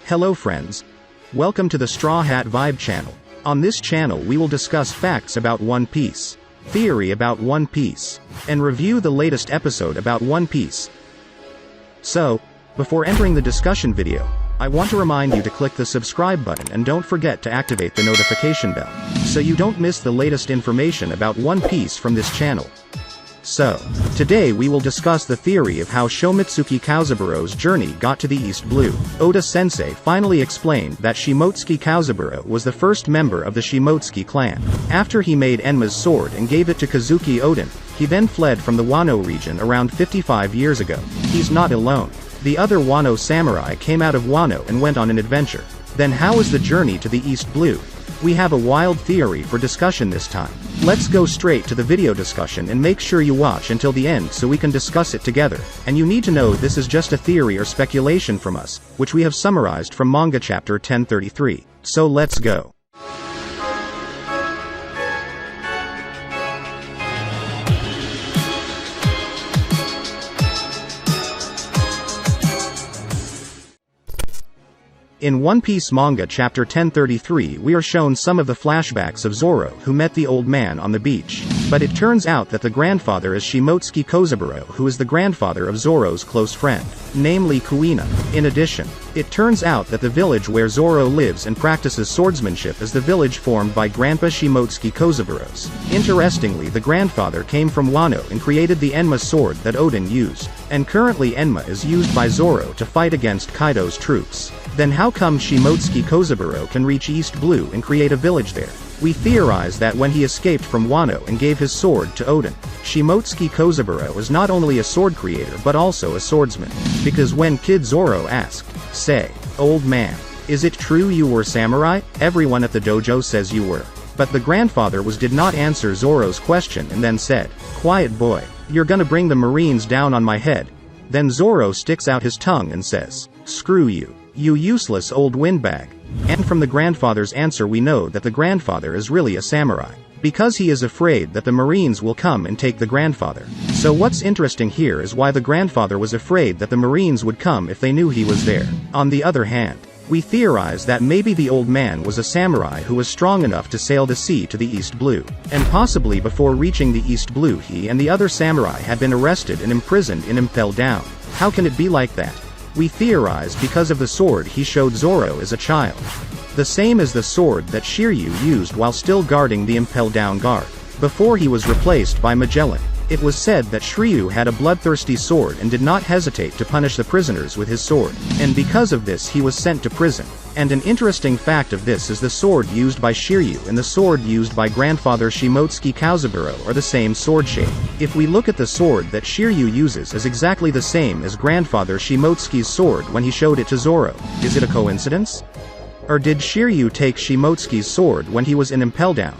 Hello friends. Welcome to the Straw Hat Vibe channel. On this channel we will discuss facts about One Piece, theory about One Piece, and review the latest episode about One Piece. So, before entering the discussion video, I want to remind you to click the subscribe button and don't forget to activate the notification bell, so you don't miss the latest information about One Piece from this channel. So, today we will discuss the theory of how Shimotsuki Kozaburo's journey got to the East Blue. Oda-sensei finally explained that Shimotsuki Kozaburo was the first member of the Shimotsuki clan. After he made Enma's sword and gave it to Kazuki Oden, he then fled from the Wano region around 55 years ago. He's not alone. The other Wano samurai came out of Wano and went on an adventure. Then how is the journey to the East Blue? We have a wild theory for discussion this time. Let's go straight to the video discussion and make sure you watch until the end so we can discuss it together. And you need to know this is just a theory or speculation from us, which we have summarized from Manga chapter 1033. So let's go. In One Piece Manga chapter 1033 we are shown some of the flashbacks of Zoro who met the old man on the beach. But it turns out that the grandfather is Shimotsuki Kozaburo, who is the grandfather of Zoro's close friend, namely Kuina. In addition, it turns out that the village where Zoro lives and practices swordsmanship is the village formed by Grandpa Shimotsuki Kozaburo's. Interestingly, the grandfather came from Wano and created the Enma sword that Oden used. And currently Enma is used by Zoro to fight against Kaido's troops. Then how come Shimotsuki Kozaburo can reach East Blue and create a village there? We theorize that when he escaped from Wano and gave his sword to Oden, Shimotsuki Kozaburo is not only a sword creator but also a swordsman. Because when Kid Zoro asked, "Say, old man, is it true you were samurai?" everyone at the dojo says you were. But the grandfather did not answer Zoro's question and then said, "Quiet boy, you're gonna bring the Marines down on my head." Then Zoro sticks out his tongue and says, "Screw you. You useless old windbag." And from the grandfather's answer we know that the grandfather is really a samurai, because he is afraid that the Marines will come and take the grandfather. So what's interesting here is why the grandfather was afraid that the Marines would come if they knew he was there. On the other hand, we theorize that maybe the old man was a samurai who was strong enough to sail the sea to the East Blue. And possibly before reaching the East Blue he and the other samurai had been arrested and imprisoned in Impel Down. How can it be like that? We theorize because of the sword he showed Zoro as a child. The same as the sword that Shiryu used while still guarding the Impel Down guard, before he was replaced by Magellan. It was said that Shiryu had a bloodthirsty sword and did not hesitate to punish the prisoners with his sword. And because of this he was sent to prison. And an interesting fact of this is the sword used by Shiryu and the sword used by grandfather Shimotsuki Kozaburo are the same sword shape. If we look at the sword that Shiryu uses is exactly the same as grandfather Shimotsuki's sword when he showed it to Zoro. Is it a coincidence? Or did Shiryu take Shimotsuki's sword when he was in Impel Down?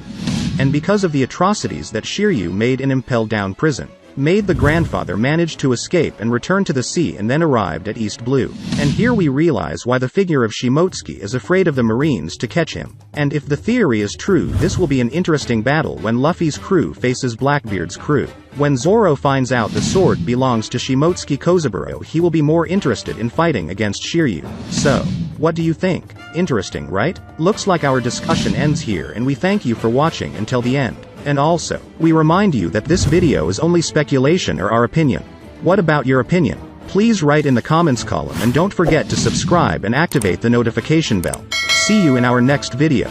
And because of the atrocities that Shiryu made in Impel Down prison, made the grandfather manage to escape and return to the sea and then arrived at East Blue. And here we realize why the figure of Shimotsuki is afraid of the Marines to catch him. And if the theory is true, this will be an interesting battle when Luffy's crew faces Blackbeard's crew. When Zoro finds out the sword belongs to Shimotsuki Kozaburo he will be more interested in fighting against Shiryu. So, what do you think? Interesting, right? Looks like our discussion ends here and we thank you for watching until the end. And also, we remind you that this video is only speculation or our opinion. What about your opinion? Please write in the comments column and don't forget to subscribe and activate the notification bell. See you in our next video.